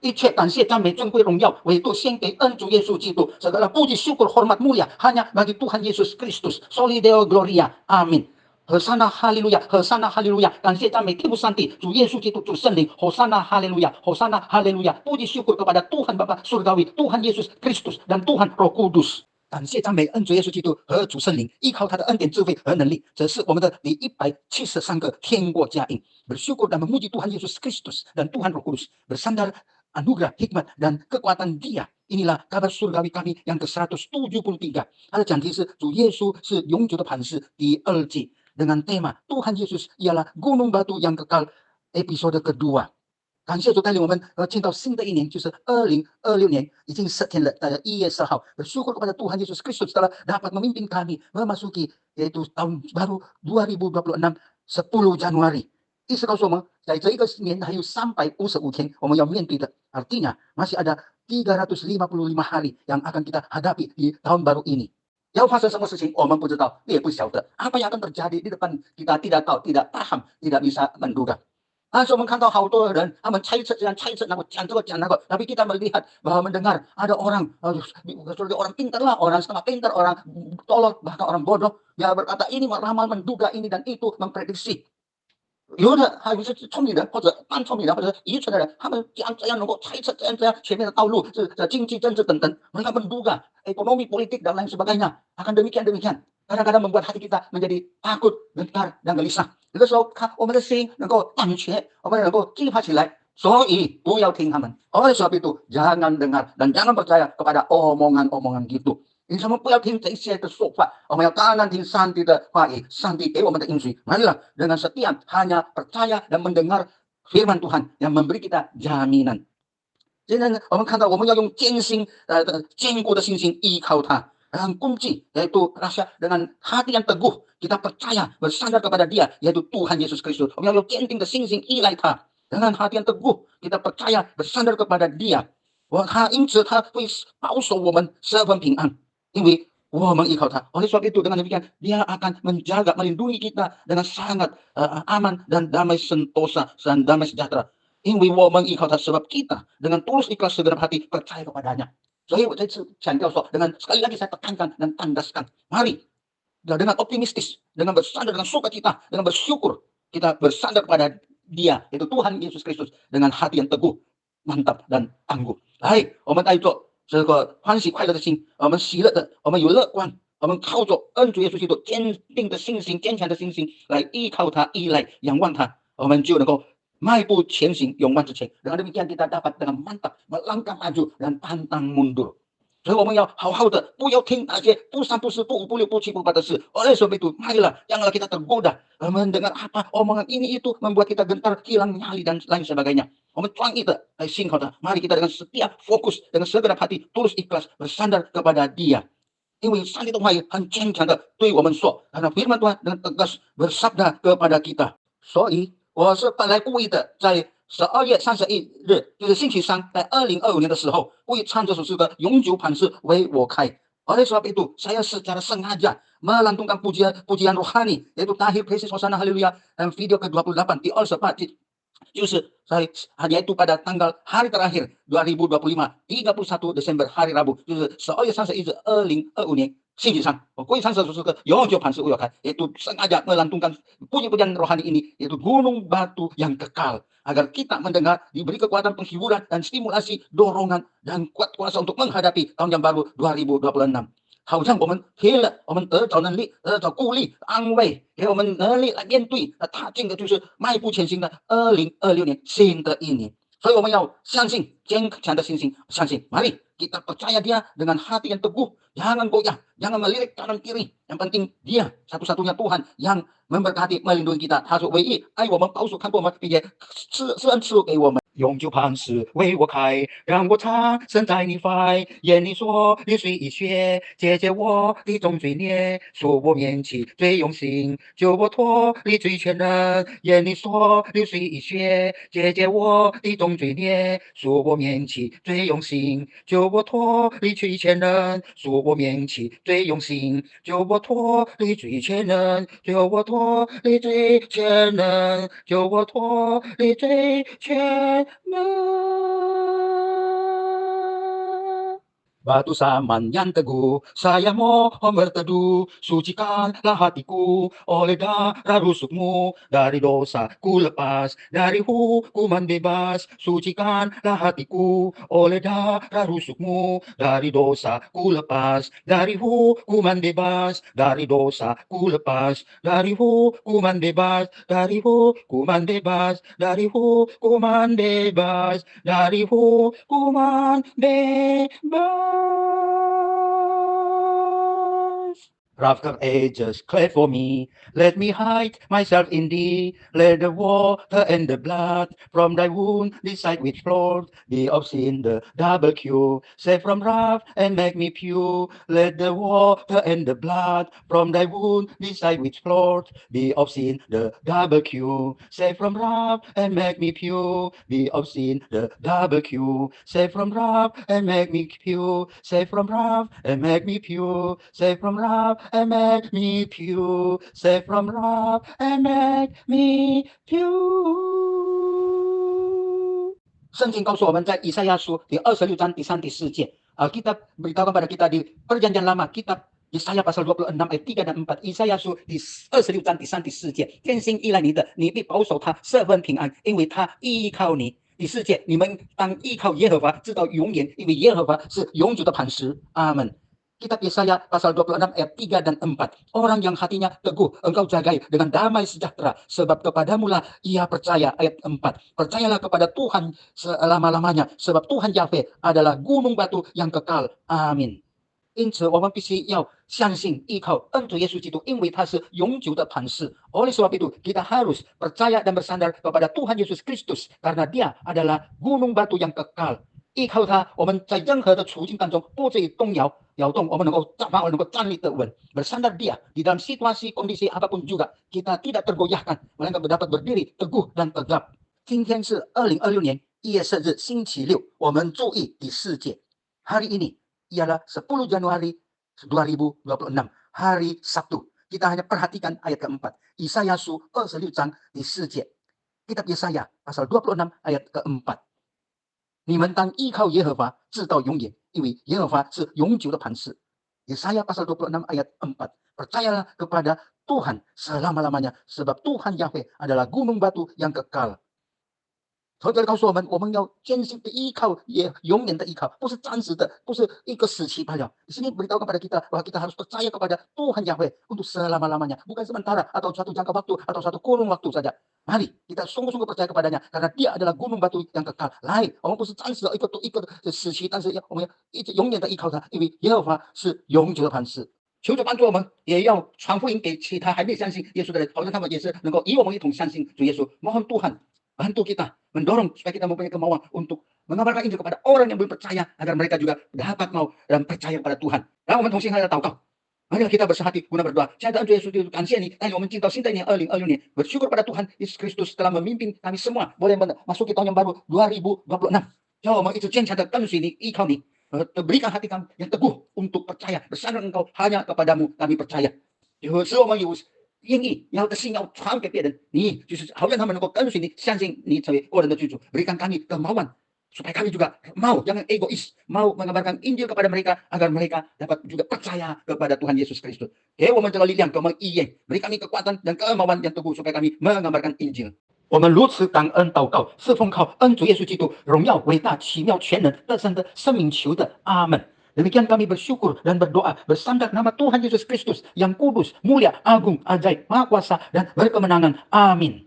一切感谢、赞美、尊贵、荣耀，唯独献给恩主耶稣基督。Segala puji, syukur, hormat, mulia hanya bagi Tuhan Yesus Kristus. Soli Deo Gloria. Amin. Hosana haleluya, hosana haleluya，感谢赞美天父上帝，主耶稣基督，主圣灵，hosana haleluya, hosana haleluya，puji syukur kepada Tuhan Bapa Surgawi, Tuhan Yesus Kristus dan Tuhan Roh Kudus。感谢赞美恩主耶稣基督和主圣灵，依靠他的恩典、智慧和能力，这是我们的第173个天国佳音。Bersyukur dan memuji Tuhan Yesus Kristus dan Tuhan Roh Kudus, bersandar anugerah, hikmat dan kekuatan Dia. Inilah kabar surgawi kami yang ke-173。它的讲题是主耶稣是永久的磐石，第2季。dengan tema Tuhan Yesus ialah gunung batu yang kekal, episode kedua。感谢主带领我们进到新的一年，就是2026年，已经10天了，1月10号。Bersyukur kepada Tuhan Yesus Kristus telah dapat memimpin kami memasuki yaitu tahun baru 2026 10 Januari。意思告诉我们，在这一个年还有355天我们要面对的，artinya masih ada 355 hari yang akan kita hadapi di tahun baru ini。要发生什么事情我们不知道，也不晓得。apa yang akan terjadi di depan kita tidak tahu, tidak paham, tidak bisa menduga。但是我们看到好多人，他们猜测这样猜测那个，讲这个讲那个，tapi kita melihat bahwa mendengar ada orang pintar lah, orang setengah pintar, orang tolol, bahkan orang bodoh, dia berkata ini meramal, menduga ini dan itu, memprediksi。有的还有是聪明人或者半聪明人或者是愚蠢的人，他们这样能够猜测这样前面的道路是经济政治等等，mereka menduga ekonomi politik dan lain sebagainya akan demikian kadang-kadang membuat hati kita menjadi takut, gentar dan gelisah。有的时候看我们的心能够胆怯，我们能够惧怕起来，所以不要听他们。oleh sebab itu jangan dengar dan jangan percaya kepada omongan-omongan gitu。你什么不要听这些的说话，我们要当然听上帝的话语，上帝给我们的应许。marilah dengan setia hanya percaya dan mendengar firman Tuhan yang memberi kita jaminan。现在呢，我们看到我们要用坚固的信心依靠他。dengan kunci yaitu rasa dengan hati yang teguh kita percaya bersandar kepada Dia yaitu Tuhan Yesus Kristus。我们要有坚定的信心依赖他，dengan hati yang teguh kita percaya bersandar kepada Dia。因此他会保守我们十分平安。因为我们依靠他。oleh sebab itu dengan demikian Dia akan menjaga, melindungi kita dengan sangat aman dan damai sentosa dan damai sejahtera。因为我们依靠他，sebab kita dengan tulus ikhlas segenap hati percaya kepadanya。所以我再次强调说， sekali lagi saya tekankan dan tandaskan, mari dengan optimistis, dengan bersandar, dengan sukacita, dengan bersyukur kita bersandar kepada Dia, yaitu Tuhan Yesus Kristus dengan hati yang teguh, mantap dan tangguh。来，我们带着这个欢喜快乐的心，我们喜乐的，我们有乐观，我们靠着恩主耶稣基督坚定的信心、坚强的信心来依靠他、依赖、仰望他，我们就能够迈步前行，勇往直前。dengan demikian kita dapat dengan mantap melangkah maju dan pantang mundur。所以我们要好好的，不要听那些不三不四、不五不六、不七不八的事。oleh sebab itu marilah janganlah kita tergoda mendengar apa omongan ini itu membuat kita gentar, hilang nyali dan lain sebagainya。我们专一的来信靠他，mari kita dengan setia, fokus dengan segenap hati, tulus ikhlas bersandar kepada Dia。因为上帝的话语很坚强的对我们说，karena firman Tuhan dengan tegas bersabda kepada kita。所以我是本来故意的在12月31日，就是星期三，在2025年的时候，故意唱这首诗歌《永久磐石为我开》。oleh sebab itu saya secara sengaja melantunkan pujian rohani yaitu Tahir Presis Hosana Haleluya dan video ke-28 di All Sepat， 就是yaitu pada tanggal hari terakhir 2025 31 Desember hari Rabu， 就是12月31日2025年星期三，我故意唱这首诗歌《永久磐石为我开》，yaitu sengaja melantunkan puji-pujian rohani ini yaitu gunung batu yang kekal, agar kita mendengar, diberi kekuatan penghiburan dan stimulasi dorongan dan kuat kuasa untuk menghadapi tahun yang baru 2026。好像我们听了，我们得着能力，得着鼓励、安慰，给我们能力来面对，踏进的就是迈步前行的2026年新的一年。所以我们要相信，坚强的信心，相信。mari kita percaya Dia dengan hati yang teguh, jangan goyah, jangan melirik kanan kiri. Yang penting Dia satu-satunya Tuhan yang memberkati, melindungi kita，他是唯一爱我们、保守看顾我们，并且施恩赐福给我们。永久磐石为我开，让我藏身在你怀。眼里说流水一血，解解我的种罪孽，赎我免其罪用心，救我脱离罪权人。眼里说流水一血，解解我的种罪孽，赎我免其罪用心，救我脱离罪权人。赎我免其罪用心，救我脱离罪权人，救我脱离罪权人，救我脱离罪权 Batu saman yang teguh, saya mohon berteduh, sucikanlah hatiku oleh darah rusukmu, dari dosa ku lepas, dari hukuman bebas, sucikanlah hatiku oleh darah rusukmu, dari dosa ku lepas, dari hukuman bebas, dari dosa ku lepas, dari hukuman bebas, dari hukuman bebas, dari hukuman bebas, dari hukuman bebas. Rough of ages, clear for me. Let me hide myself in thee. Let the water and the blood from thy wound decide which flowed. Be of sin the double cure. Save from wrath and make me pure. Let the water and the blood from thy wound decide which flowed. Be of sin the double cure. Save from wrath and make me pure. Be of sin the double cure. Save from wrath and make me pure. Save from wrath and make me pure. Save from wrath and make me pure. Save from wrath and make me pure. 圣经告诉我们，在以赛亚书第26章第3、第4节，Alkitab beritahu kepada kita di Perjanjian Lama, kitab Yesaya pasal 26 ayat 3 dan 4, 以赛亚书第26章第3、第4节，天心依赖你的，你必保守他十分平安，因为他依靠你。第4节，你们当依靠耶和华，直到永远，因为耶和华是永久的磐石。阿门。Kitab Yesaya pasal 26 ayat 3 dan 4. Orang yang hatinya teguh engkau jagai dengan damai sejahtera, sebab kepadamulah ia percaya. Ayat 4. Percayalah kepada Tuhan selama-lamanya, sebab Tuhan Yahweh adalah gunung batu yang kekal. Amin. 因此，我们必须要相信、依靠恩主耶稣基督，因为他是永久的磐石。Oleh sebab itu, kita harus percaya dan bersandar kepada Tuhan Yesus Kristus, karena Dia adalah gunung batu yang kekal. 依靠他，我们在任何的处境当中不至于动摇、摇动，我们能够站立得稳。Bersandar Dia di dalam situasi kondisi apapun juga, kita tidak tergoyahkan, melainkan dapat berdiri teguh dan tegap. 今天是2026年1月4日，星期六。我们注意第4节。Hari ini ialah 10 Januari 2026, hari Sabtu. Kita hanya perhatikan ayat keempat. Yesaya 26章第4节。Kitab Yesaya pasal 26 ayat keempat. 你们当依靠耶和华直到永远，因为耶和华是永久的磐石。Yesaya pasal 26 ayat 4. Percayalah kepada Tuhan selama-lamanya, sebab Tuhan Yahweh adalah gunung batu yang kekal. 所以这里告诉我们，我们要坚信的依靠，也永远的依靠，不是暂时的，不是一个时期罢了。Di sini beritahu kepada kita bahwa kita harus percaya kepada Tuhan Yahweh untuk selama-lamanya, bukan sementara atau suatu jangka waktu atau suatu kurun waktu saja. Mari kita sungguh-sungguh percaya kepadanya, karena Dia adalah gunung batu yang kekal。来，我们不是暂时的一个时期，但是我们要一直永远的依靠他，因为耶和华是永久的磐石。求主帮助我们，也要传福音给其他还没相信耶稣的人，好像他们也是能够与我们一同相信主耶稣。Mohon Tuhan bantu kita, mendorong supaya kita mempunyai kemauan untuk mengabarkan Injil kepada orang yang belum percaya, agar mereka juga dapat mau dan percaya kepada Tuhan. 让我们同心合意祷告。Mari kita bersehati guna berdoa. 亲爱的恩主耶稣基督，感谢你带领我们进到新的一年2026年。Bersyukur pada Tuhan Yesus Kristus telah memimpin kami semua boleh memasuki tahun yang baru 2026。叫我们一直坚强的跟随你，依靠你，berikan hati kami yang teguh untuk percaya, bersandar Engkau hanya kepadamu kami percaya。使我们有愿意要的信要传给别人，你就是好让他们能够跟随你，相信你成为个人的居主。Berikan kami kemauan supaya kami juga mau, jangan egois, mau mengabarkan Injil kepada mereka agar mereka dapat juga percaya kepada Tuhan Yesus Kristus. 给我们这个力量，给我们意愿，beri kami kekuatan dan kemauan yang teguh supaya kami mengabarkan Injil。我们如此感恩祷告，是奉靠恩主耶稣基督荣耀、伟大、奇妙、全能、得胜的生命求的，阿门。Demikian kami bersyukur dan berdoa bersandar nama Tuhan Yesus Kristus yang kudus, mulia, agung, ajaib, maha kuasa dan berkemenangan. Amin.